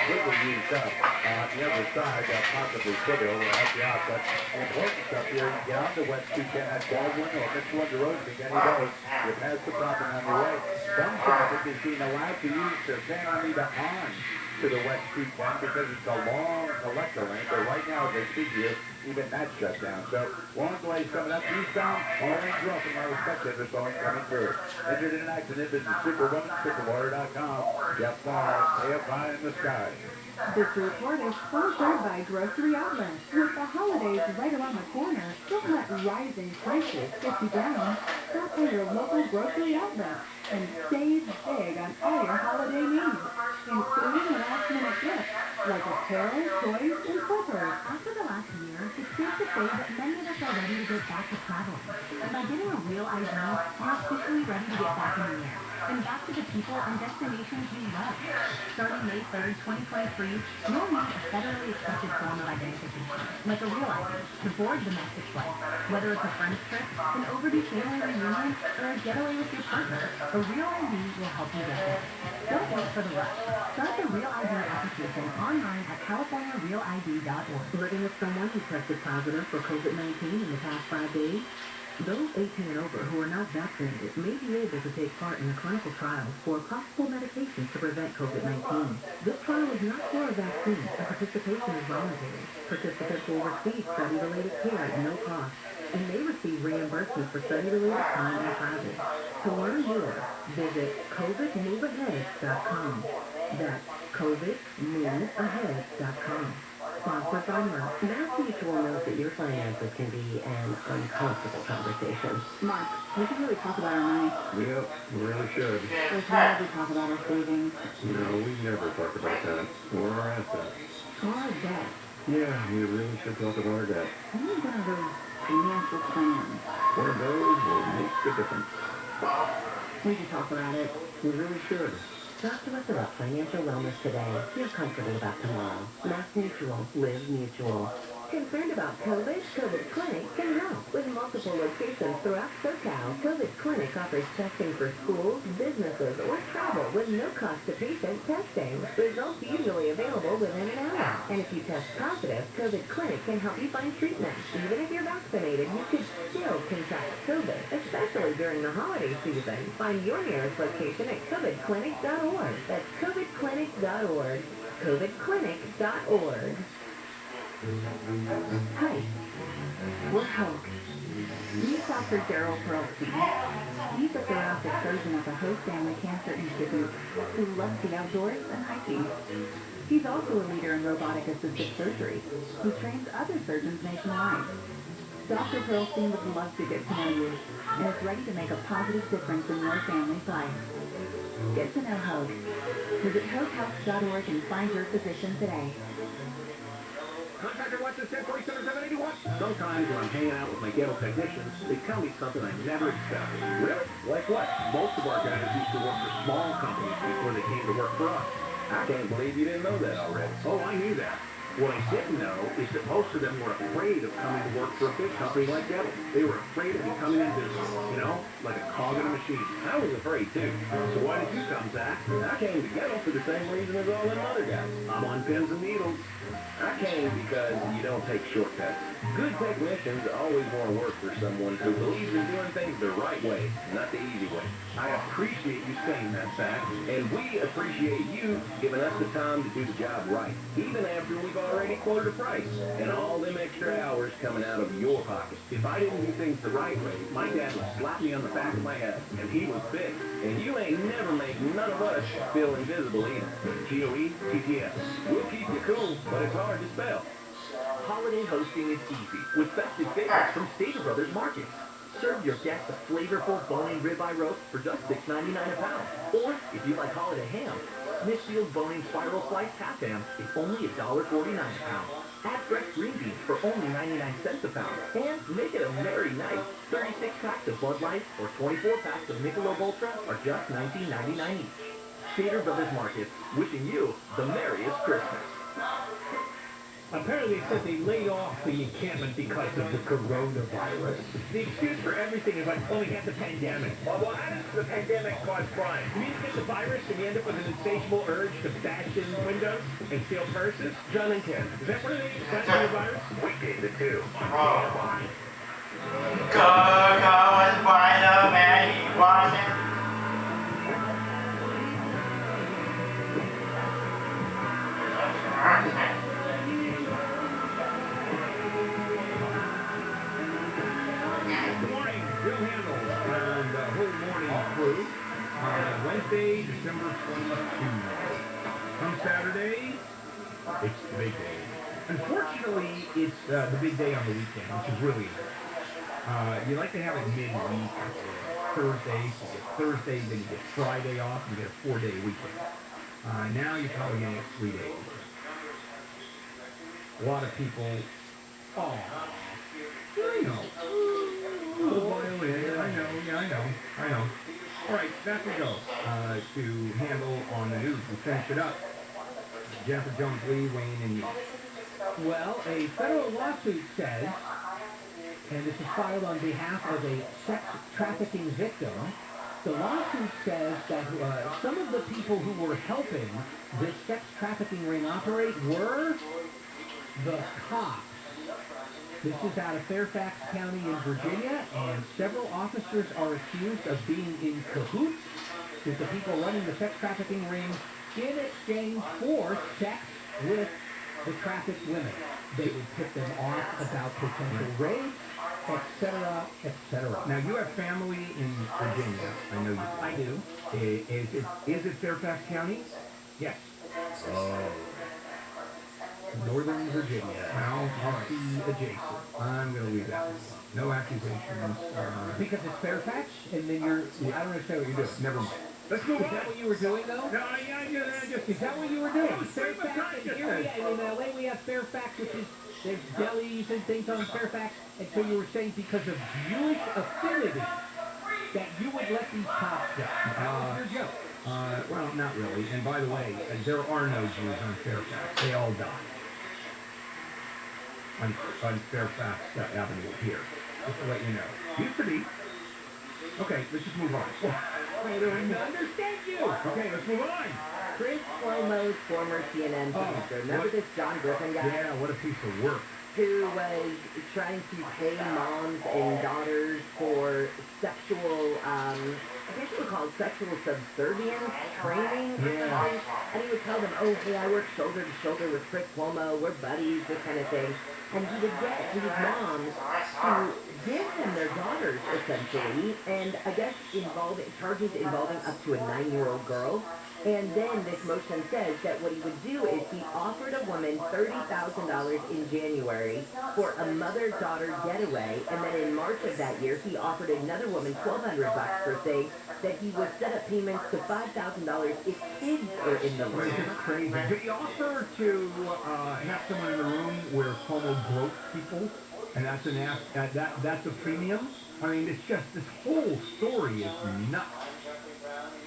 Completely used up on the other side, possibly Siddle at the outlet. The important stuff here, you get on the West 210 at Baldwin or Mitchell and DeRozan, any of those, you pass the problem on your way. Some traffic is being allowed to use their Van-Armida on to the West 210 because it's a long collector lane, but right now, as they speak here, even that's shut down. So, long delays coming up eastbound, all lanes are open, no spectators coming through. Injured in an accident, visit Superwoman, superlawyer.com. Jeff Barr, AFI in the sky. This report is sponsored by Grocery Outlet. With the holidays right around the corner, don't let rising prices get you down. Stop by your local grocery outlet and save big on all your holiday needs, including last-minute gifts like apparel, toys, and slippers. After the last year, it's safe to say that many of us are ready to get back to traveling. By getting a real ID, we're officially ready to get back in the air and back to the people and destinations we love. Starting May 3rd, 2023, you'll need a federally accepted form of identification, like a real ID, to board domestic flights. Whether it's a friend's trip, an overdue family reunion, or a getaway with your partner, a real ID will help you get there. Don't wait for the rush. Start the Real ID application online at californiarealid.org. Living with someone who tested positive for COVID-19 in the past 5 days? Those 18 and over who are not vaccinated may be able to take part in the clinical trials for possible medications to prevent COVID-19. This trial is not for a vaccine, and participation is voluntary. Participants will receive study-related care at no cost, and may receive reimbursement for study-related time and travel. To learn more, visit covidmoveahead.com. That's covidmoveahead.com. Sponsored by Mark. Mass Mutual knows that your finances can be an uncomfortable conversation. Mark, we should really talk about our money. Yep, we really should. There's no way we talk about our savings. No, we never talk about that. Or our assets. Or our debt. Yeah, we really should talk about our debt. I need one of those financial plans. One of those will make a difference. We should talk about it. We really should. Talk to us about financial wellness today. Feel comfortable about tomorrow. Mass Mutual. Live Mutual. Concerned about COVID? COVID Clinic can help. With multiple locations throughout SoCal, COVID Clinic offers testing for schools, businesses, or travel with no cost to patient testing. Results usually available within an hour. And if you test positive, COVID Clinic can help you find treatment. Even if you're vaccinated, you could still contract COVID, especially during the holiday season. Find your nearest location at covidclinic.org. That's covidclinic.org. covidclinic.org. Hi, we're Hope. Meet Dr. Daryl Pearlstein. He's a thoracic surgeon at the Hope Family Cancer Institute who loves the outdoors and hiking. He's also a leader in robotic-assisted surgery who trains other surgeons nationwide. Dr. Pearlstein would love to get to know you and is ready to make a positive difference in your family's life. Get to know Hope. Visit hopehealth.org and find your physician today. Contractor watches 1047-781. Sometimes when I'm hanging out with my ghetto technicians, they tell me something I never expected. Really? Like what? Most of our guys used to work for small companies before they came to work for us. I can't believe you didn't know that already. Oh, I knew that. What I didn't know is that most of them were afraid of coming to work for a big company like Devil. They were afraid of becoming invisible, you know, like a cog in a machine. I was afraid too. So why did you come, Zach? I came to Devil for the same reason as all them other guys. I'm on pins and needles. I came because you don't take shortcuts. Good technicians always want to work for someone who believes in doing things the right way, not the easy way. I appreciate you saying that, Zach, and we appreciate you giving us the time to do the job right, even after we've already quoted a price, and all them extra hours coming out of your pocket. If I didn't do things the right way, my dad would slap me on the back of my head, and he was big. And you ain't never make none of us feel invisible either. TOE-TTS. We'll keep you cool, but it's hard to spell. Holiday hosting is easy with festive favorites from Stater Brothers Market. Serve your guests a flavorful bone-in ribeye roast for just $6.99 a pound. Or, if you like holiday ham, Smithfield's bone-in spiral sliced half ham is only $1.49 a pound. Add fresh green beans for only 99 cents a pound. And make it a merry night. 36 packs of Bud Light or 24 packs of Michelob Ultra are just $19.99 each. Stater Brothers Market, wishing you the merriest Christmas. Apparently they said they laid off the encampment because of the coronavirus. The excuse for everything is like, oh, we had the pandemic. Well, how does the pandemic cause crime? You mean to get the virus and you end up with an insatiable urge to bash in windows and steal purses? John and Ken, is that what it is? That's the virus? Weekday the 2 on KFI. Coco was born of Mary Washington. Wednesday, December 22. Come Saturday, it's the big day. Unfortunately, it's the big day on the weekend, which is really nice. You like to have it midweek, Thursday, so you get Thursday, then you get Friday off, and you get a 4-day weekend. Now you're probably getting a 3-day weekend. A lot of people, I know. I know. All right, back we go to handle on the news. We finish it up. Jennifer Jones Lee, Wayne, and you. Well, a federal lawsuit says, and this is filed on behalf of a sex trafficking victim, the lawsuit says that some of the people who were helping this sex trafficking ring operate were the cops. This is out of Fairfax County in Virginia, and several officers are accused of being in cahoots with the people running the sex trafficking ring in exchange for sex with the trafficked women. They would tip them off about potential rape, etc., etc. Now, you have family in Virginia. I know you. I do. Is it Fairfax County? Yes. Oh. Northern Virginia. Well, adjacent. I'm going to leave that. No accusations. Because it's Fairfax, and then I don't understand what you're doing. Never mind. Let's move on. Is that what you were doing, though? No, just... Is that what you were doing? Fairfax, and here in LA we have Fairfax, which is, there's delis and things on Fairfax, and so you were saying because of Jewish affinity that you would let these cops go. That was your joke. Well, not really. And by the way, there are no Jews on Fairfax. They all died. On Fairfax Avenue here. Just to let you know. Used to be. Okay, let's just move on. I don't understand you. Okay, let's move on. Chris Cuomo's former CNN producer. Remember this John Griffin guy? Yeah, what a piece of work. Who was trying to pay moms and daughters for sexual, I guess it was called sexual subservience training or something. And he would tell them, oh, hey, I work shoulder to shoulder with Chris Cuomo, we're buddies, this kind of thing. And he would get these moms to give him their daughters, essentially, and I guess charges involving up to a 9-year-old girl. And then this motion says that what he would do is he offered a woman $30,000 in January for a mother-daughter getaway, and then in March of that year, he offered another woman $1,200 for saying that he would set up payments to $5,000 if kids are in the room. This is crazy. Did he offer to have someone in the room where Cuomo broke people, and that's that's a premium? I mean, it's just, this whole story is nuts.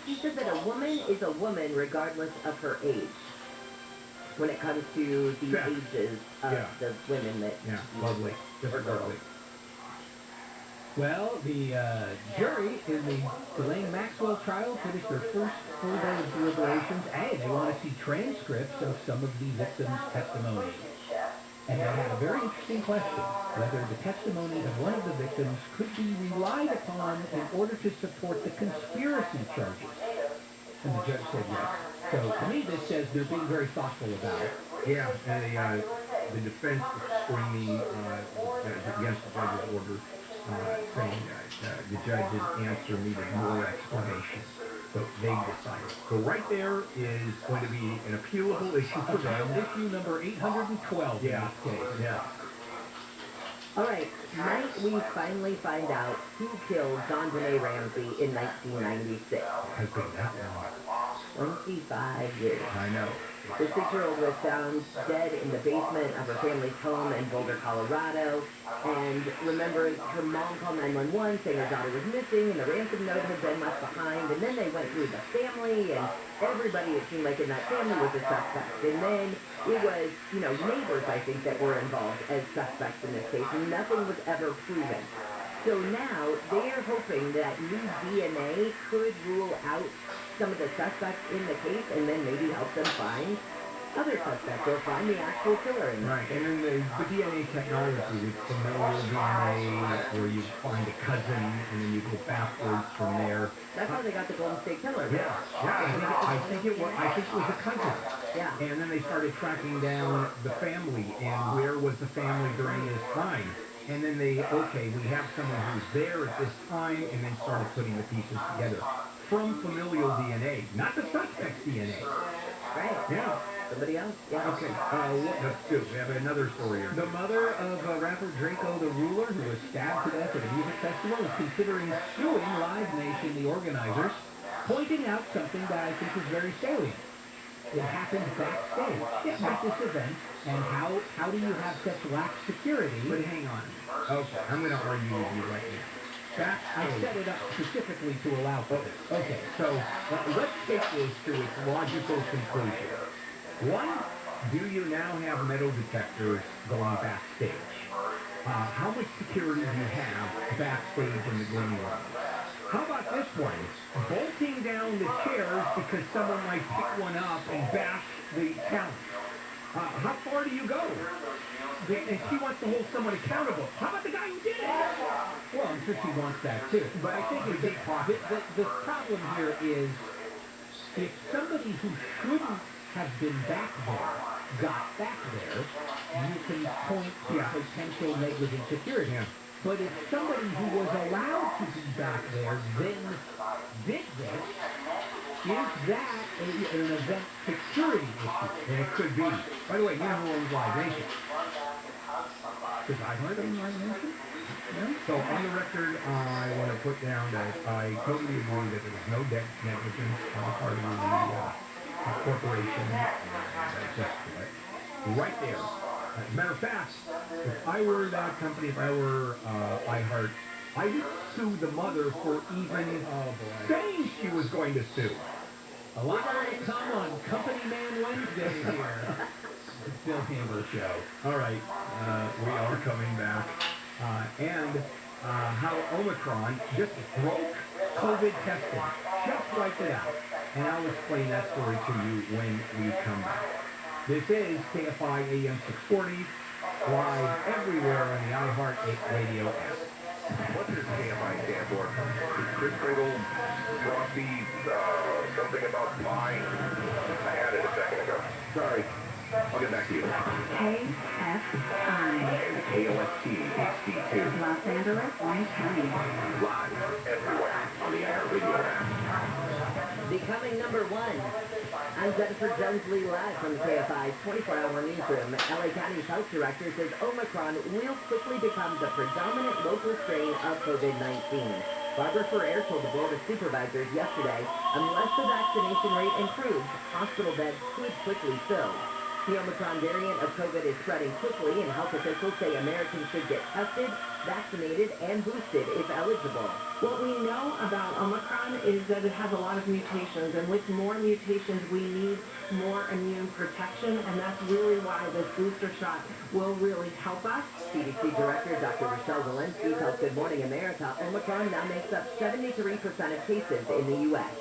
He said that a woman is a woman regardless of her age when it comes to the ages of the women that lovely. Just lovely. Well, the jury in the Ghislaine Maxwell trial finished their first full day of deliberations. Hey, they want to see transcripts of some of the victims' testimony. And they had a very interesting question, whether the testimony of one of the victims could be relied upon in order to support the conspiracy charges. And the judge said yes. So to me, this says they're being very thoughtful about it. Yeah, and the defense was screaming against the judge's order, saying the judge's answer needed more explanation. So they decided. So right there is going to be an appealable issue for them. Issue number 812 in this case. Yeah. All right, might we finally find out who killed Renee Ramsey in 1996? Has been that long. 25 years. I know. The 6-year-old was found dead in the basement of her family's home in Boulder, Colorado. And remember, her mom called 911 saying her daughter was missing and the ransom note had been left behind. And then they went through the family and everybody, it seemed like in that family was a suspect. And then it was, neighbors, I think, that were involved as suspects in this case. And nothing was ever proven. So now they are hoping that new DNA could rule out some of the suspects in the case and then maybe help them find other suspects or find the actual killer in Right, and then the DNA technology with familial DNA, where you find a cousin and then you go backwards from there. That's how they got the Golden State Killer. Yeah, I think it was a cousin. Yeah. And then they started tracking down the family and where was the family during his time. And then we have someone who's there at this time, and then started putting the pieces together from familial DNA, not the suspect's DNA. Right. Yeah. Somebody else? Yeah. Okay, let's do. We have another story here. The mother of rapper Draco the Ruler, who was stabbed to death at a music festival, is considering suing Live Nation, the organizers, pointing out something that I think is very salient. It happened backstage at this event, and how do you have such lax security? But hang on. Okay, I'm going to argue with you right now. I set it up specifically to allow for this. Okay, so let's take this to its logical conclusion. One, do you now have metal detectors going backstage? How much security do you have backstage in the green room? How about this one? Bolting down the chairs because someone might pick one up and bash the talent. How far do you go? And she wants to hold someone accountable. How about the guy who did it? Well, I'm sure she wants that too. But I think the problem here is if somebody who shouldn't have been back there got back there, you can point to potential negligent security. Yeah. But if somebody who was allowed to be back there then did this, is that an event security issue? And it could be. By the way, you know who owns Live Nation? Because I heard of Live Nation? Yeah. So on the record, I want to put down that I totally agree that there was no negligence on the part of the corporation. Right there. As a matter of fact, if I were that company, if I were iHeart, I would sue the mother for even saying she was going to sue. A lot more to come on Company Man Wednesday here. The Bill Hammer Show. All right, we are coming back. And how Omicron just broke COVID testing. Just wiped it out. And I'll explain that story to you when we come back. This is KFI AM 640, live everywhere on the iHeart Radio app. What does KFI stand for? Chris Kringle, Frosty, something about pie. I had it a second ago. Sorry. I'll get back to you. KFI. KOST HD2. Los Angeles, Orange County. Live everywhere on the iHeart Radio app. Becoming number one. I'm Jennifer Jones-Lee live from KFI's 24-hour newsroom. LA County's health director says Omicron will quickly become the predominant local strain of COVID-19. Barbara Ferrer told the board of supervisors yesterday, unless the vaccination rate improves, hospital beds could quickly fill. The Omicron variant of COVID is spreading quickly, and health officials say Americans should get tested, vaccinated, and boosted if eligible. What we know about Omicron is that it has a lot of mutations, and with more mutations, we need more immune protection, and that's really why this booster shot will really help us. CDC Director Dr. Rochelle Walensky tells Good Morning America Omicron now makes up 73% of cases in the U.S.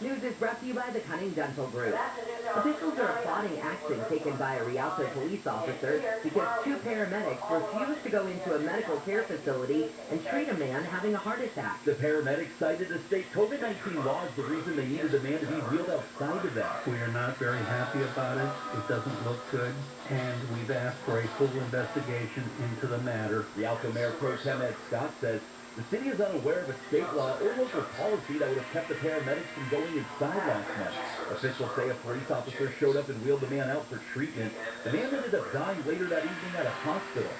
News is brought to you by the Cunning Dental Group. Officials are applauding action taken by a Rialto police officer because two paramedics refused to go into a medical care facility and treat a man having a heart attack. The paramedics cited the state COVID-19 law as the reason they needed the man to be wheeled outside of that. We are not very happy about it. It doesn't look good, and we've asked for a full investigation into the matter. Rialto Mayor Pro Tem Ed Scott says the city is unaware of a state law or local policy that would have kept the paramedics from going inside last month. Officials say a police officer showed up and wheeled the man out for treatment. The man ended up dying later that evening at a hospital.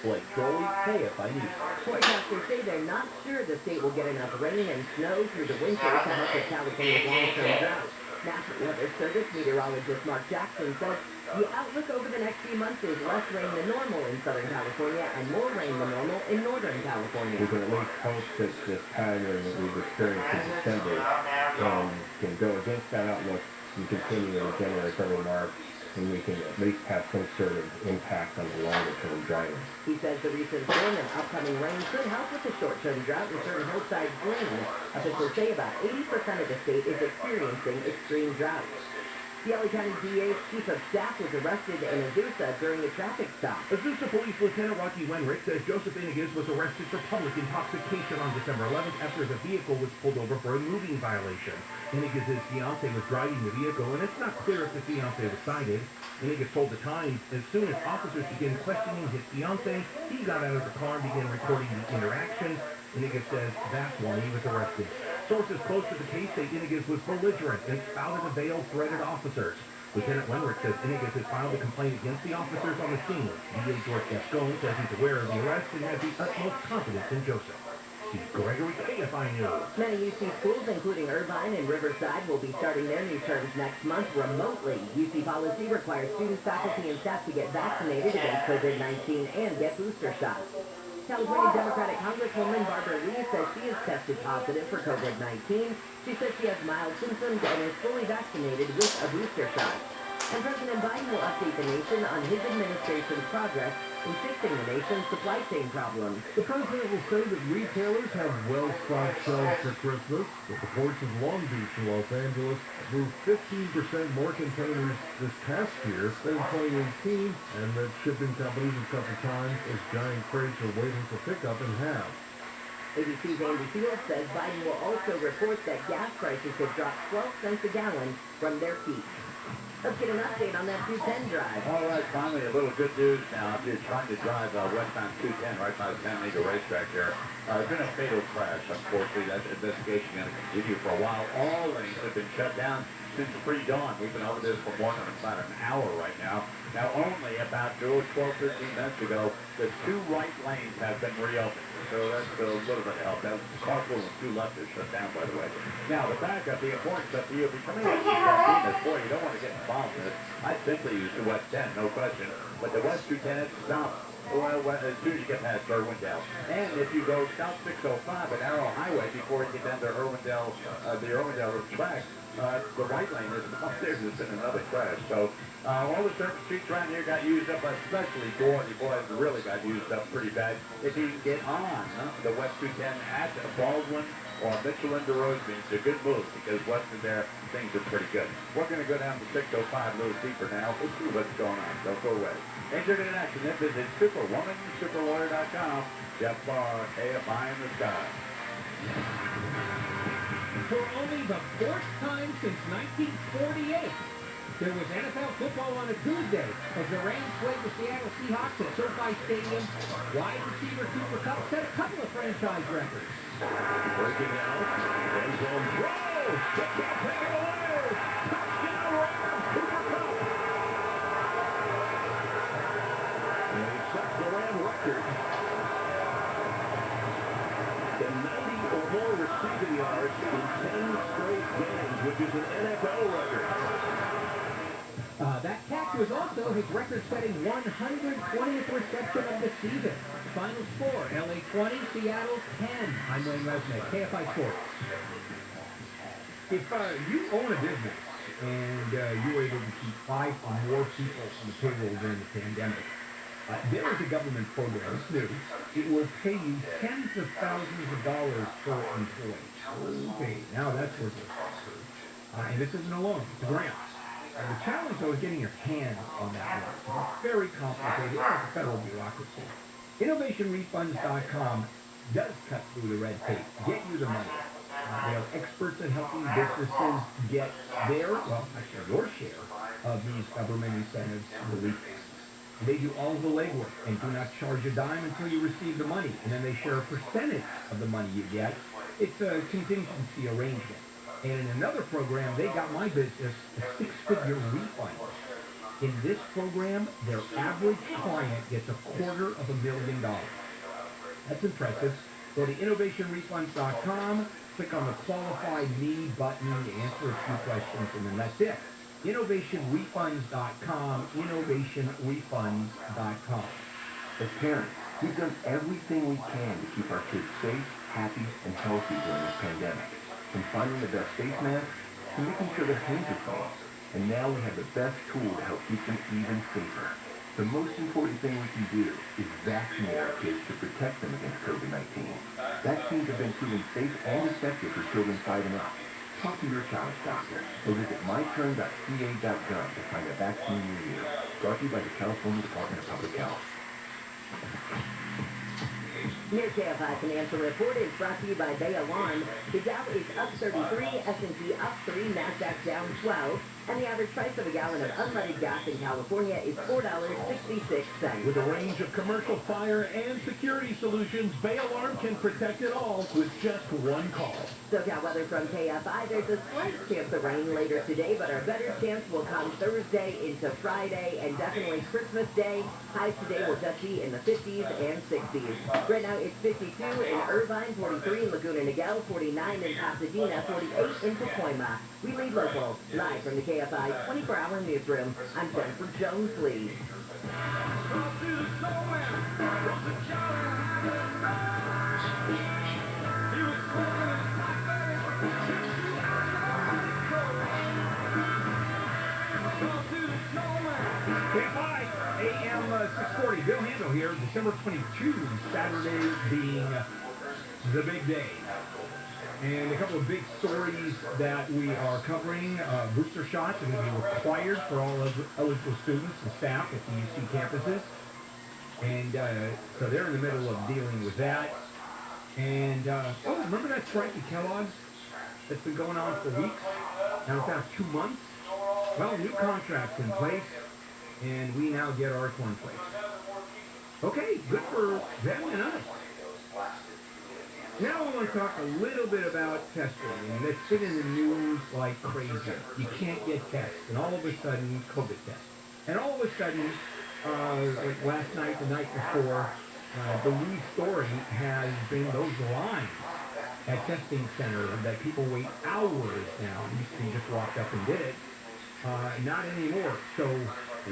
Blake Crowley, KFI News. Forecasters say they're not sure the state will get enough rain and snow through the winter to help the California's long-term drought. National Weather Service meteorologist Mark Jackson says the outlook over the next few months is less rain than normal in Southern California and more rain than normal in Northern California. We can at least hope that this pattern that we've experienced in December can go against that outlook and continue in January, February, March, and we can at least have some sort of impact on the longer-term dryness. He says the recent storm and upcoming rain could help with the short-term drought in certain hillside plains. Officials say about 80% of the state is experiencing extreme drought. The LA County DA's chief of staff was arrested in Azusa during a traffic stop. Azusa Police Lieutenant Rocky Wenrick says Joseph Iniguez was arrested for public intoxication on December 11th after the vehicle was pulled over for a moving violation. Iniguez's fiancée was driving the vehicle, and it's not clear if the fiancée was cited. Iniguez told the Times as soon as officers began questioning his fiancée, he got out of the car and began recording the interaction. Iniguez says that's why he was arrested. Sources close to the case say Iniguez was belligerent and spouted a veiled threat at officers. Lieutenant Wenrick says Iniguez has filed a complaint against the officers on the scene. DA George Gascon says he's aware of the arrest and has the utmost confidence in Joseph. Steve Gregory, KFI News. Many UC schools, including Irvine and Riverside, will be starting their new terms next month remotely. UC policy requires students, faculty, and staff to get vaccinated against COVID-19 and get booster shots. California Democratic Congresswoman Barbara Lee says she is tested positive for COVID-19. She says she has mild symptoms and is fully vaccinated with a booster shot. And President Biden will update the nation on his administration's progress in fixing the nation's supply chain problems. The president will say that retailers have well-stocked shelves for Christmas, that the ports of Long Beach and Los Angeles moved 15% more containers this past year than 2018, and that shipping companies have cut the time as giant crates are waiting for pickup in half. ABC's Andy Field says Biden will also report that gas prices have dropped 12 cents a gallon from their peak. Let's get an update on that 210 drive. All right, finally a little good news now. If you're trying to drive westbound 210 right by the San Diego racetrack here, there's been a fatal crash. Unfortunately, that investigation is going to continue for a while. All lanes have been shut down since pre-dawn. We've been over this for more than about an hour right now. Now, only about 12, 13 minutes ago, the two right lanes have been reopened. So that's a little bit of help. That was carpool and two left is shut down, by the way. Now, the backup, the important stuff for you, if you're coming in this boy, you don't want to get involved in this. I simply use the West 10, no question. But the West 210, it's stop. Well, as soon as you get past Irwindale. And if you go south 605 at Arrow Highway before you get down to Irwindale, the Irwindale track, the right lane is up there. There's been another crash. So all the surface streets around here got used up, especially Dorothy. Boys really got used up pretty bad. If you can get on the West 210 at Baldwin or Mitchell into Roseby, it's a good move because west of there, things are pretty good. We're going to go down to 605 a little deeper now. We'll see what's going on. Don't go away. Entered in action. Then visit superwomansuperlawyer.com. Jeff Barr, KFI in the sky. For only the fourth time since 1948, there was NFL football on a Tuesday as the Rams played the Seattle Seahawks at SoFi Stadium. Wide receiver Cooper Kupp set a couple of franchise records. Breaking out, ends on throw, gets up, take it away, touchdown Rams, Cooper Kupp. And he sets the Ram record. The 90 or more receiving yards in 10 straight games, which is an NFL record. That catch was also his record-setting 120th reception of the season. Final score, LA 20, Seattle 10. I'm Wayne Resnick, KFI Sports. If you own a business and you were able to keep 5 or more people on the payroll during the pandemic, there is a government program, it's new. It will pay you tens of thousands of dollars per employee. Okay, now that's worth it. And this isn't a loan, it's a grant. The challenge, though, is getting your hands on that grant. It's very complicated. It's a federal bureaucracy. InnovationRefunds.com does cut through the red tape, get you the money. They are experts in helping businesses get their, well, actually your share of these government incentives relief funds. They do all the legwork and do not charge a dime until you receive the money, and then they share a percentage of the money you get. It's a contingency arrangement. And in another program, they got my business a 6-figure refund. In this program, their average client gets $250,000. That's impressive. Go to innovationrefunds.com, click on the Qualified Me button, answer a few questions, and then that's it. Innovationrefunds.com, innovationrefunds.com. As parents, we've done everything we can to keep our kids safe, happy, and healthy during this pandemic. From finding the best face masks to making sure their hands are clean. And now we have the best tool to help keep them even safer. The most important thing we can do is vaccinate our kids to protect them against COVID-19. Vaccines have been proven safe and effective for children 5 and up. Talk to your child's doctor or visit myturn.ca.gov to find a vaccine near you. Brought to you by the California Department of Public Health. Your KFI Financial Report is brought to you by Bay Alarm. The Dow is up 33, S&P up 3, NASDAQ down 12, and the average price of a gallon of unleaded gas in California is $4.66. With a range of commercial fire and security solutions, Bay Alarm can protect it all with just one call. SoCal weather from KFI. There's a slight chance of rain later today, but our better chance will come Thursday into Friday and definitely Christmas Day. Highs today will just be in the 50s and 60s. Right now it's 52 in Irvine, 43 in Laguna Niguel, 49 in Pasadena, 48 in Pacoima. We lead local. Live from the KFI 24-hour newsroom, I'm Jennifer Jones-Lee. KFI AM 640, Bill Handel here, December 22, Saturday being the big day. And a couple of big stories that we are covering. Booster shots are going to be required for all eligible students and staff at the UC campuses. And so they're in the middle of dealing with that. And, remember that strike at Kellogg's that's been going on for weeks? Now it's about 2 months. Well, new contract's in place, and we now get our cornflakes. Okay, good for them and us. Now I want to talk a little bit about testing, and it's been in the news like crazy. You can't get tests, and all of a sudden, COVID tests. And all of a sudden, like last night, the night before, the lead story has been those lines at testing center that people wait hours now. You just walked up and did it. Not anymore. So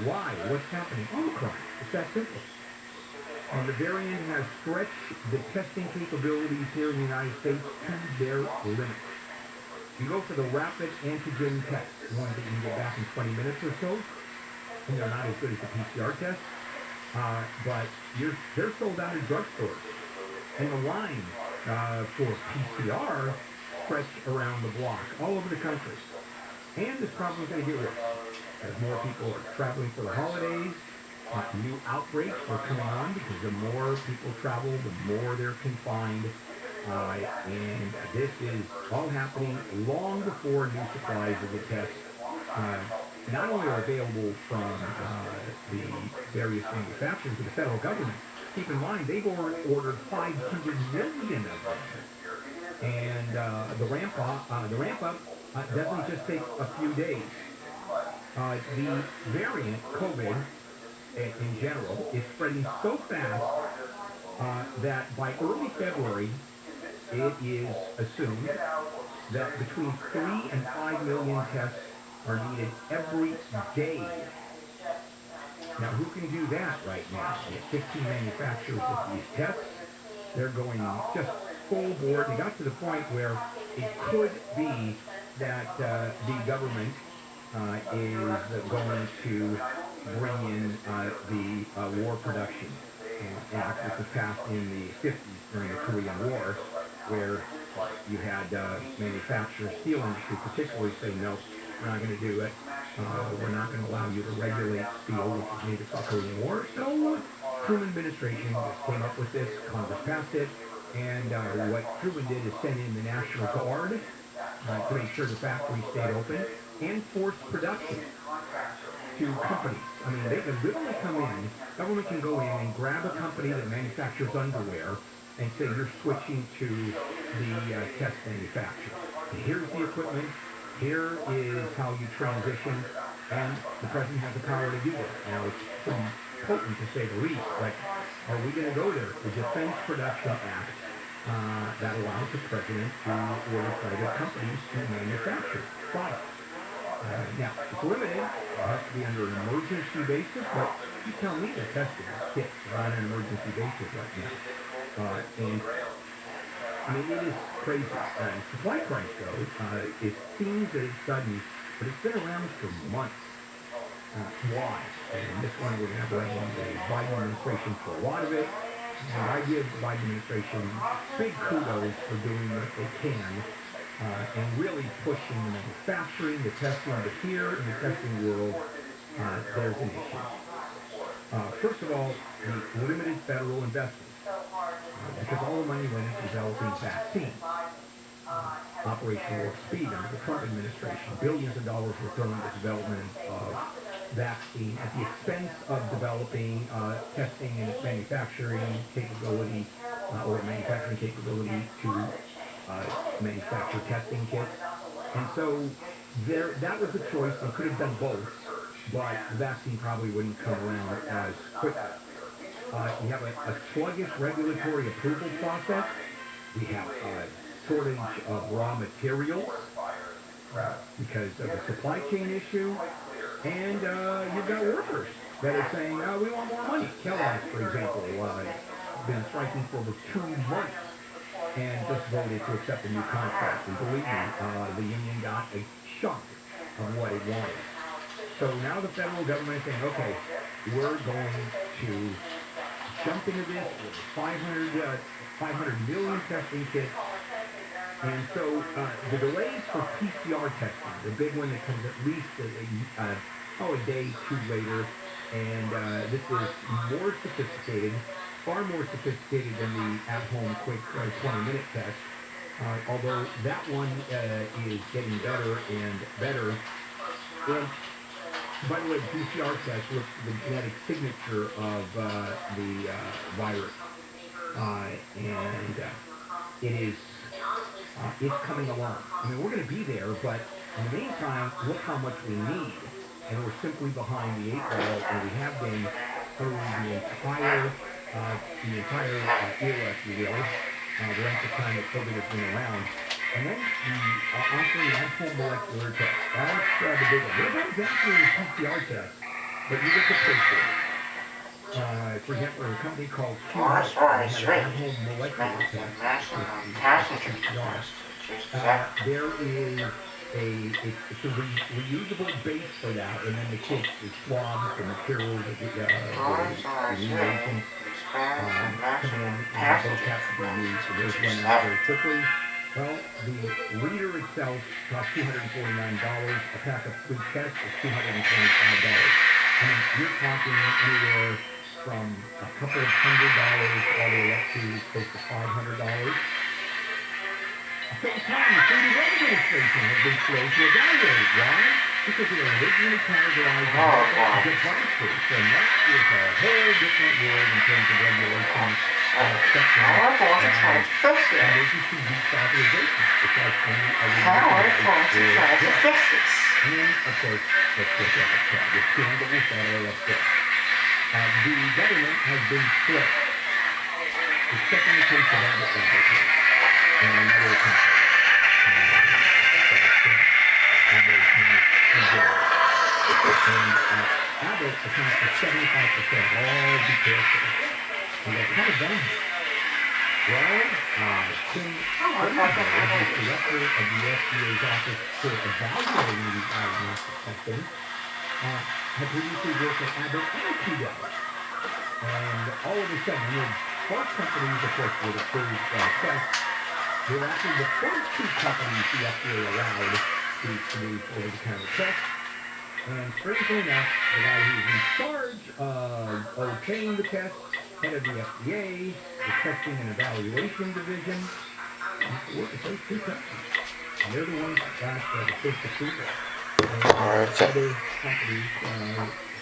why? What's happening? Omicron. It's that simple. And the variant has stretched the testing capabilities here in the United States to their limits. You go for the rapid antigen test, one that you can get back in 20 minutes or so, and they're not as good as the PCR test, but they're sold out in drugstores. And the line for PCR stretched around the block, all over the country. And this problem is going to get worse. As more people are traveling for the holidays, new outbreaks are coming on because the more people travel, the more they're confined. And this is all happening long before new supplies of the test not only are available from the various manufacturers of the federal government. Keep in mind, they've ordered 500 million of them. And the ramp up doesn't just take a few days. The variant, COVID, in general, is spreading so fast that by early February, it is assumed that between 3 and 5 million tests are needed every day. Now, who can do that right now? We have 15 manufacturers of these tests. They're going just full board. They got to the point where it could be that the government is going to bring in the War Production Act, which was passed in the 50s during the Korean War, where you had manufacturers, steel industry particularly, say, no, we're not going to do it. We're not going to allow you to regulate steel, which was needed for the Korean War. So Truman administration just came up with this. Congress passed it. And what Truman did is send in the National Guard to make sure the factories stayed open and force production to companies. I mean, they can literally come in, government can go in and grab a company that manufactures underwear and say you're switching to the test manufacturer. And here's the equipment, here is how you transition, and the president has the power to do that. Now, it's pretty potent to say the least, but are we going to go there? The Defense Production Act that allows the president to order private companies to manufacture products. Now, it's limited. It has to be under an emergency basis, but you tell me they're testing kits on an emergency basis right now. And I mean, it is crazy. Supply crunch, though, it seems that it's sudden, but it's been around for months. Why? And this one we're going to blame the Biden administration for a lot of it. And I give the Biden administration big kudos for doing what they can and really pushing the manufacturing, the testing. But here in the testing world, there's an issue. First of all, the limited federal investment. Because all the money went into developing vaccines. Operation Warp Speed under the Trump administration. Billions of dollars were thrown into development of vaccine at the expense of developing testing and manufacturing capability or manufacturing capability to manufacture testing kits. And so that was the choice. They could have done both, but the vaccine probably wouldn't come around as quickly. We have a sluggish regulatory approval process. We have a shortage of raw materials because of the supply chain issue. And you've got workers that are saying, we want more money. Kellogg's, for example, has been striking for over 2 months and just voted to accept a new contract. And believe me, the union got a chunk of what it wanted. So now the federal government is saying, okay, we're going to jump into this with 500 million testing kits. And so the delays for PCR testing, the big one that comes at least a day, 2 later, and this is more sophisticated, far more sophisticated than the at-home quick 20-minute test, although that one is getting better and better. And by the way, the PCR test looks at the genetic signature of the virus, and it is it's coming along. I mean, we're going to be there, but in the meantime, look how much we need, and we're simply behind the 8 ball, and we have been through the entire era, if you will, the length of time that COVID has been around. And then offering at-home molecular test. That's the big one. Everybody's actually a PCR test, but you get to pay for it. For example, a company called Kfi Am has an at-home molecular test. There is it's a reusable base for that, and then the kit is swabs, the materials, the reagents come in, and those have to be used, so those run out very quickly. Well, the reader itself costs $249. A pack of 3 tests is $225. I mean, you're talking anywhere from a couple of $100 all the way up to close to $500. At the same time, the Food and Drug Administration has been slow to evaluate. Why? Because they were originally categorized as devices. So that is a whole different world in terms of regulation. And emergency use authorization. It's like any other device. And, of course, let's look at it. The scandals that are up there. The government has been split. Except in the case of Abbott Laboratories and another company. Abbott accounts for 75%. All be careful. And they're kind of done. Well, Tim Ramsey, the director of the FDA's Office for Evaluating these diagnostic testing, had previously worked at Abbott and Twitter. And all of a sudden, both companies, of course, would approve tests. They were actually the first 2 companies the FDA allowed to produce over-the-counter tests. And strangely enough, the guy who's in charge of okaying the tests, head of the FDA, the Testing and Evaluation Division, used to work at those 2 companies. And they're the ones that got the first approval. And other companies,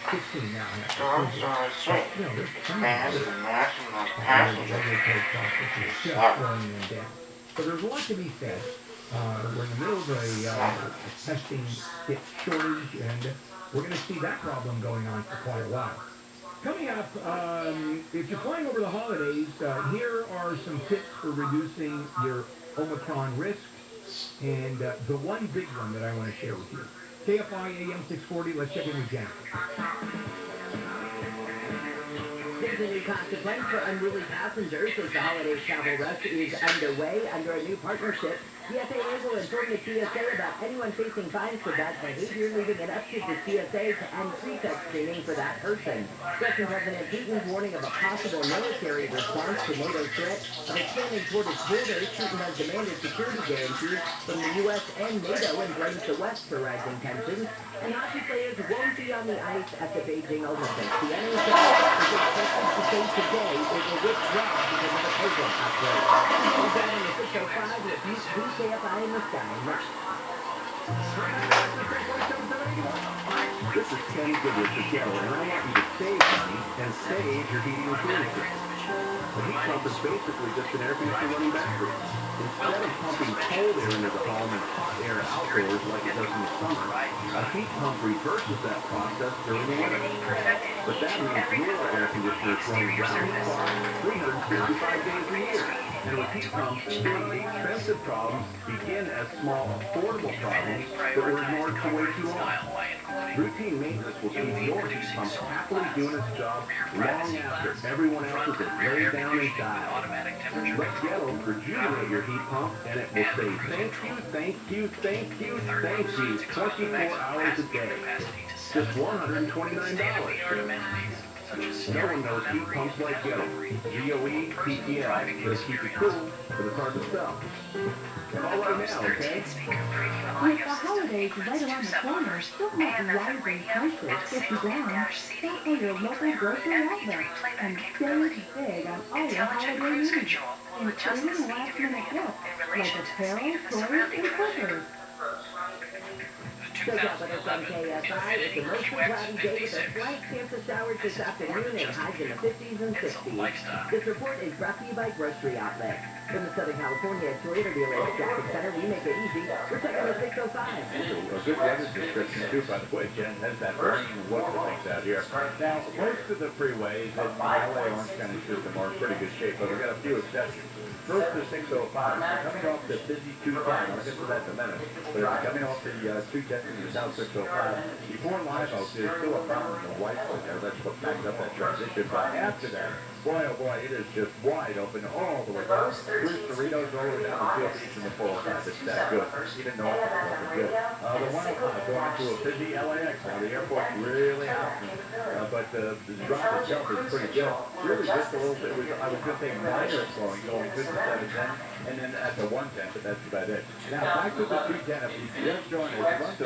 15 now have approval. But, you know, there's plenty of other regulatory processes just slowing them down. So there's a lot to be said. We're in the middle of a testing kit shortage, and we're going to see that problem going on for quite a while. Coming up, if you're flying over the holidays, here are some tips for reducing your Omicron risk. And the one big one that I want to share with you. KFI AM 640, let's check in with Jack. There's a new consequence for unruly passengers as the holiday travel rush is underway under a new partnership. The FAA will inform the TSA about anyone facing fines for bad behavior, leaving it up to the TSA to end pre-check screening for that person. Russian President Putin's warning of a possible military response to NATO's threat of expanding toward its borders. Putin has demanded security guarantees from the U.S. and NATO and blames the West for rising tensions. And hockey players won't be on the ice at the Beijing Olympics. The NHL is expected to say today it will withdraw because of the COVID outbreak. We're down in the 605 with KFI in the sky. This is Ken Goodrich again, and I want you to save money and save your heating and cooling system. A heat pump is basically just an air conditioner running battery. Instead of pumping cold air into the home and hot air outdoors like it does in the summer, a heat pump reverses that process during the winter. But that means your air conditioner is running round the clock 365 days a year. And with heat pumps, big, expensive problems begin as small, affordable problems that were ignored for way too long. Routine maintenance will keep your heat pump happily doing its job long after everyone else has laid down and died. Let Yellow rejuvenate your heat pump, and it will say thank you, thank you, thank you, thank you 24 hours a day. Just $129. No one knows heat pumps like Yellow. GOE, PPL, it'll keep you cool, but it's hard to sell. Call right now, okay? With the holidays right around the corner, don't let rising prices get you down. Stop at your local grocery outlet and save big on all your holiday needs, including last-minute gifts like apparel, toys, and clippers. So yeah, but it's on KFI. It's a mostly cloudy day with a slight chance of showers this afternoon and highs in the 50s and 60s. This report is brought to you by Grocery Outlet. From the Southern California Toyota dealer at Traffic Center, we make it easy. We're checking the 605. A good weather description, too, by the way, Jen. Has that rain and what things out here. Now, most of the freeways in the LA Orange County system are in pretty good shape, but we've got a few exceptions. First, the 605. Coming off the busy 210, I'll get to that in a minute. But if you're coming off the 210 to the South 605, before Live Oak, there's still a problem in the white spot there. That's what backs up that transition. But after that, boy, oh boy, it is just wide open all the way down. Through Cerritos all the way down to Field Beach and the 405. It's that good. Even though it's looking good. The 105 going to a busy LAX now. The airport's really happening. But the drop itself is pretty good. Really just a little bit, I was going to say minor slowing, going good to 710. And then at the 110, but that's about it. Now, back to the 210, if you just join us, run to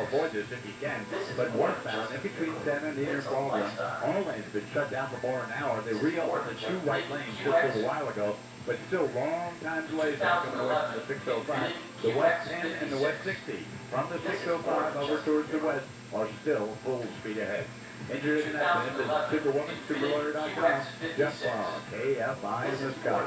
avoid this if you can. But northbound, in between 7 and the inner ballroom, all lanes have been shut down for more than an hour. They reopened the 2 right lanes just a little while ago, but still long time delays coming away from the 605. The West 10 and the West 60 from the 605 over towards the west are still full speed ahead. Injured in an accident is Superwoman, Superlawyer.com, Jeff Law, KFI in the sky.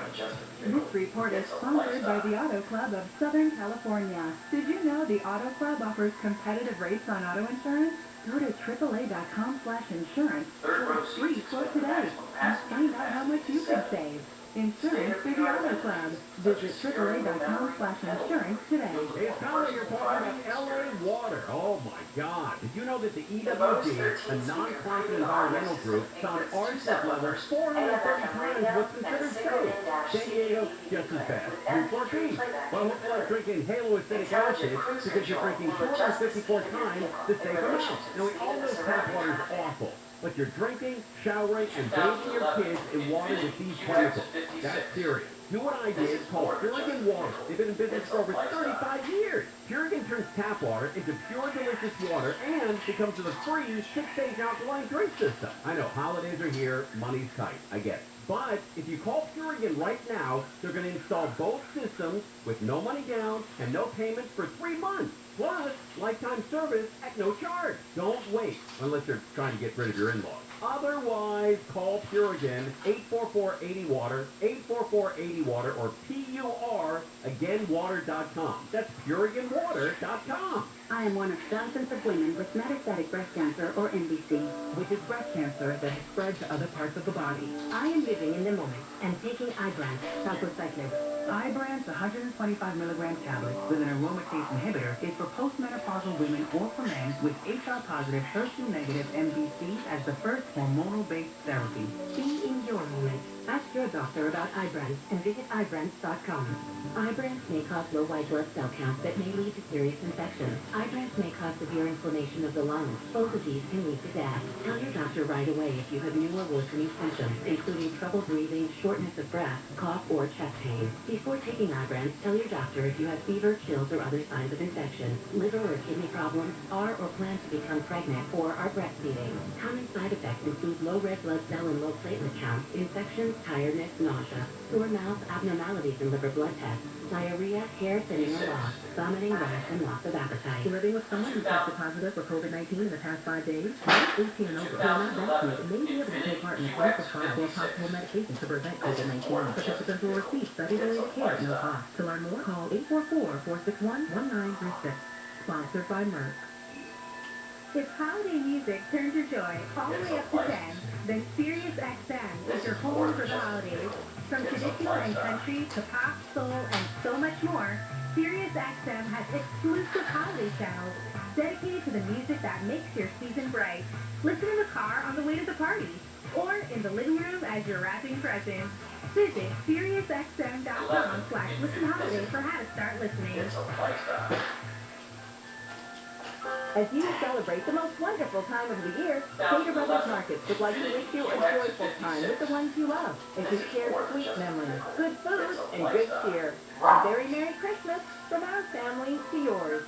This report is sponsored by the Auto Club of Southern California. Did you know the Auto Club offers competitive rates on auto insurance? Go to AAA.com/insurance for a free quote today and find out how much you could save. Insurance through the Auto Club. Visit AAA.com/insurance today. Hey, Tyler, you're talking about LA water. Oh my God. Did you know that the EWG, a non-profit environmental group, found arsenic levels 430 times what's considered safe? San Diego, just as bad. Newport Beach. Well, hopefully you're drinking haloacidic acid because you're drinking 454 times the safe amount. Now, we all know tap water is awful. But you're drinking, showering, and bathing your kids in water with these chemicals. That's serious. Do what I did, called Purigan Water. They've been in business for over 35 years. Purigan turns tap water into pure, delicious water and becomes the free 6-stage alkaline drink system. I know, holidays are here, money's tight, I get it. But if you call Purigan right now, they're going to install both systems with no money down and no payments for 3 months. Plus, lifetime service at no charge. Don't wait unless you're trying to get rid of your in-laws. Otherwise, call Pure again, 844-80-WATER, 844-80-WATER, or PUR-AGAIN-WATER.com. That's PureAgainWater.com. I am one of thousands of women with metastatic breast cancer, or MBC, which is breast cancer that has spread to other parts of the body. I am living in the moment and taking Ibrance, Salpocycline. Ibrance 125 milligram tablets with an aromatase inhibitor is for postmenopausal women or for men with HR-positive, HER2-negative MBC as the first hormonal-based therapy. Be in your moment. Ask your doctor about Ibrance and visit Ibrance.com. Ibrance may cause low white blood cell count that may lead to serious infections. Ibrance may cause severe inflammation of the lungs. Both of these can lead to death. Tell your doctor right away if you have new or worsening symptoms, including trouble breathing, shortness of breath, cough, or chest pain. Before taking Ibrance, tell your doctor if you have fever, chills, or other signs of infection, liver or kidney problems, are or plan to become pregnant, or are breastfeeding. Common side effects include low red blood cell and low platelet counts, infections, tiredness, nausea, sore mouth, abnormalities in liver blood tests, diarrhea, hair thinning or loss, vomiting, rash, and loss of appetite. Living with someone who tested positive for COVID-19 in the past 5 days, those 18 and over who are not vaccinated may be able to take part in a clinical trial for possible medication to prevent COVID-19. Participants will receive study-related care at no cost. To learn more, call 844-461-1936. Sponsored by Merck. If holiday music turns your joy all the way up to 10, then Sirius XM is your home for the holidays. From traditional and country to pop, soul, and so much more, Sirius XM has exclusive holiday channels dedicated to the music that makes your season bright. Listen in the car on the way to the party, or in the living room as you're wrapping presents. Visit SiriusXM.com/listenholiday for how to start listening. As you celebrate the most wonderful time of the year, Gator Brothers Markets would like to wish you a joyful time with the ones you love, as you share sweet memories, good food, and good cheer. A very Merry Christmas from our family to yours.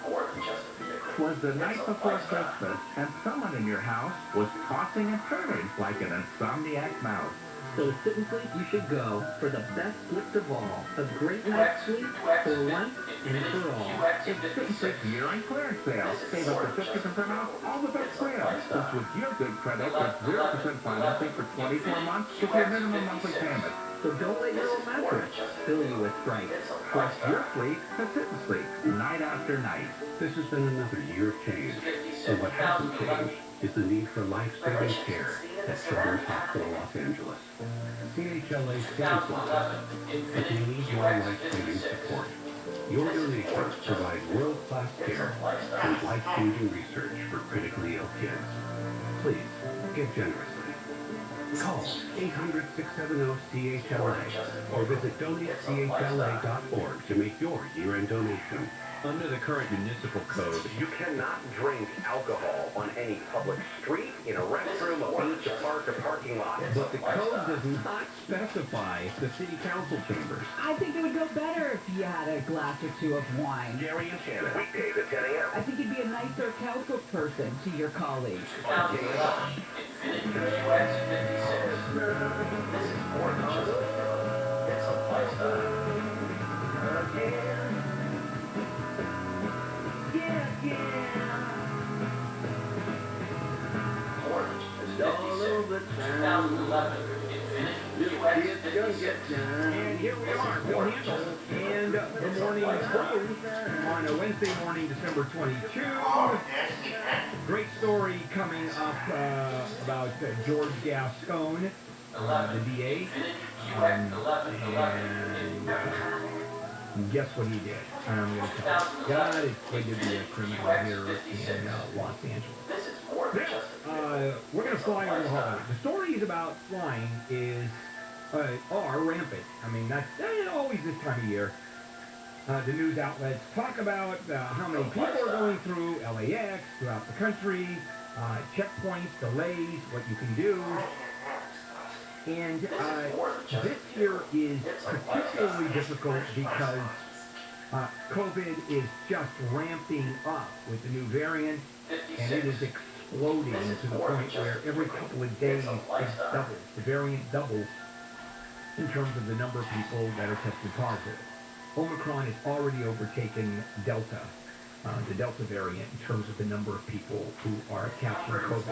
'Twas the night before Christmas, and someone in your house was tossing and turning like an insomniac mouse. So sit and sleep you should go for the best gift of all, a great night's sleep for once and for all. It's Sit and Sleep year-end clearance sale. Save up to 50% off all the best brands. Plus, with your good credit, get 0% financing for 24 months with your minimum monthly payment. So don't let your old mattress fill you with fright. Trust your sleep to Sit and Sleep, night after night. This has been another year of change. So what hasn't changed is the need for life-saving care at Children's Hospital Los Angeles. CHLA stands with us, but we need your life-saving support. Your donations provide world-class care and life-changing research for critically ill kids. Please, give generously. Call 800-670-CHLA or visit donatechla.org to make your year-end donation. Under the current municipal code, you cannot drink alcohol on any public street, in a restroom, a beach, a park, or parking lot. But the code does not specify the city council chambers. I think it would go better if you had a glass or two of wine. Gary and Shannon, weekdays at 10 a.m. I think you'd be a nicer council person to your colleagues. All over town. And here we are, Bill Handel, and the morning crew on a Wednesday morning, December 22. Great story coming up about George Gascon, the DA, and guess what he did? I'm going to tell you. God is going to be a criminal here in Los Angeles. We're going to fly over the holiday. The stories about flying are rampant. I mean, that's always this time of year. The news outlets talk about how many people are going through LAX, throughout the country, checkpoints, delays, what you can do. And this year is particularly difficult because COVID is just ramping up with the new variant, and it is exploding to the point where every couple of days it doubles. The variant doubles in terms of the number of people that are tested positive. Omicron has already overtaken Delta. the Delta variant, in terms of the number of people who are catching COVID.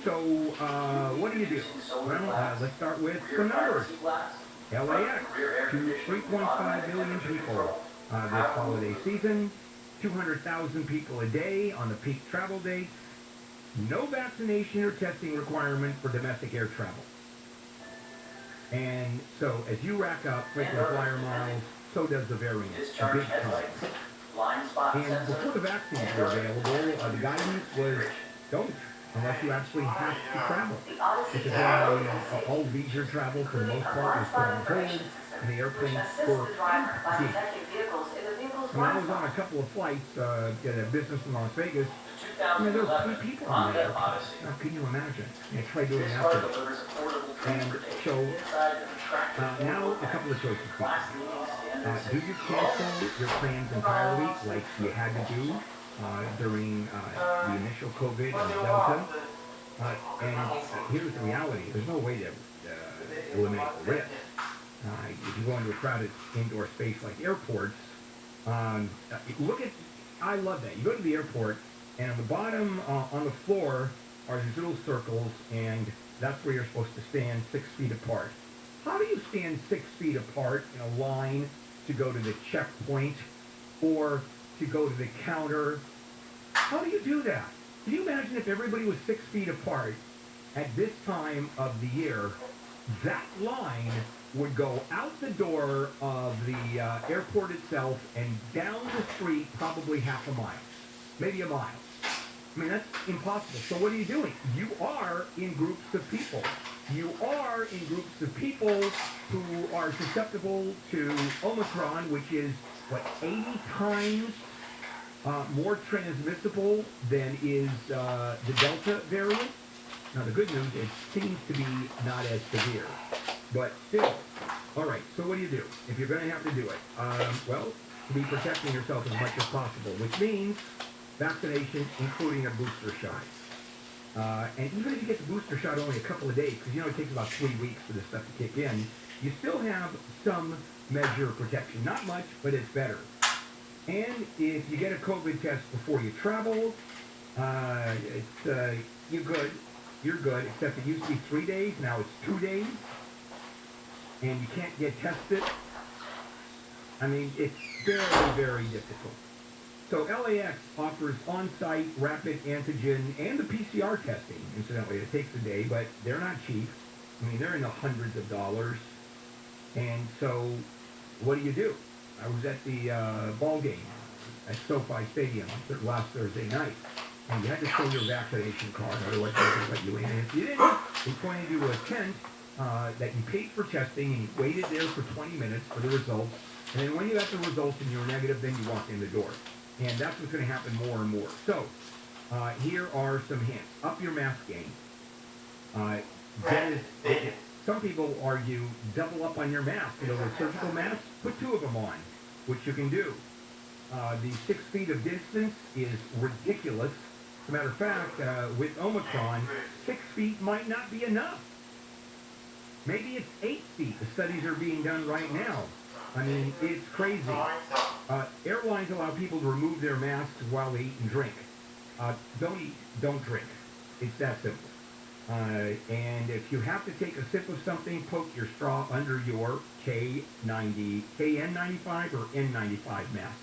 So, what do you do? Well, let's start with some numbers. LAX, 3.5 million people this holiday season, 200,000 people a day on the peak travel dates, no vaccination or testing requirement for domestic air travel. And so, as you rack up frequent flyer miles, so does the variant, a big time. And before the vaccines were available, the guidance was don't, unless you actually have to travel. Because all leisure travel, for the most part, was put on hold, and the airplanes were empty. I was on a couple of flights at a business in Las Vegas. There were 3 people on there. How can you imagine? I tried doing that afterwards. And so, now a couple of choices. Do you cancel your plans entirely, like you had to do during the initial COVID and the Delta? And here's the reality. There's no way to eliminate the risk. If you go into a crowded indoor space like airports, look at, I love that. You go to the airport, and on the bottom, on the floor, are these little circles, and that's where you're supposed to stand 6 feet apart. How do you stand 6 feet apart in a line to go to the checkpoint or to go to the counter? How do you do that? Can you imagine if everybody was 6 feet apart at this time of the year? That line would go out the door of the airport itself and down the street probably half a mile, maybe a mile. I mean, that's impossible. So what are you doing? You are in groups of people. You are in groups of people who are susceptible to Omicron, which is, 80 times more transmissible than is the Delta variant? Now, the good news, it seems to be not as severe. But still, all right, so what do you do? If you're going to have to do it, well, be protecting yourself as much as possible, which means vaccination, including a booster shot. And even if you get the booster shot only a couple of days, because it takes about 3 weeks for this stuff to kick in, you still have some measure of protection. Not much, but it's better. And if you get a COVID test before you travel, you're good. You're good, except it used to be 3 days, now it's 2 days. And you can't get tested. I mean, it's very, very difficult. So LAX offers on-site rapid antigen and the PCR testing. Incidentally, it takes a day, but they're not cheap. I mean, they're in the hundreds of dollars. And so, what do? I was at the ball game at SoFi Stadium on last Thursday night. And you had to show your vaccination card, otherwise they would let you in. And if you didn't, they pointed you to a tent that you paid for testing, and you waited there for 20 minutes for the results. And then when you got the results and you were negative, then you walked in the door. And that's what's going to happen more and more. So, here are some hints. Up your mask game. Some people argue double up on your mask. The surgical masks, put 2 of them on, which you can do. The 6 feet of distance is ridiculous. As a matter of fact, with Omicron, 6 feet might not be enough. Maybe it's 8 feet. The studies are being done right now. I mean, it's crazy. Airlines allow people to remove their masks while they eat and drink. Don't eat, don't drink. It's that simple. And if you have to take a sip of something, poke your straw under your KN95 or N95 masks,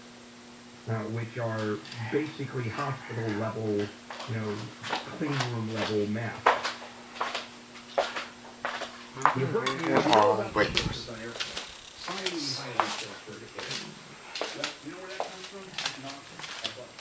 which are basically hospital level, clean room level masks. You heard me about the difference on air. Highly filtered air. You know where that comes from? Not above.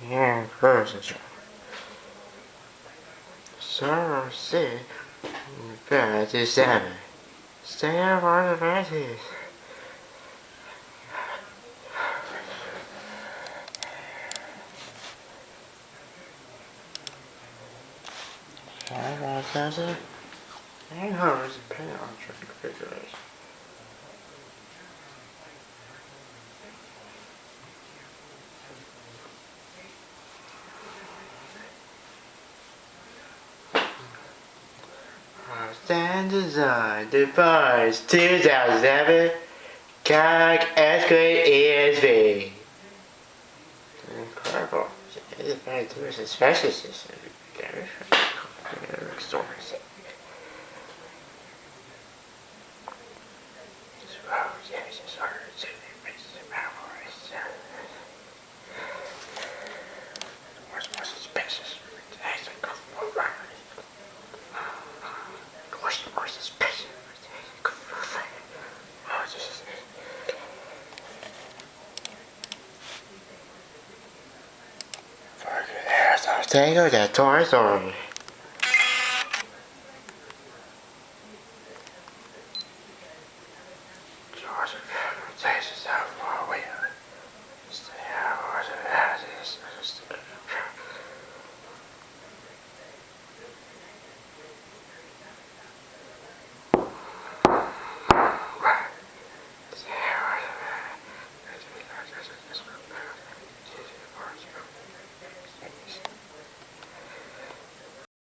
Yeah, first. So, 6, 57. Stay up on the verses. processor, and hers depending on your configuration. Stand design device 2007 Cog S-Grade ESV. Incredible. It is very diverse and special system. Stores. Draco, the Toy Story.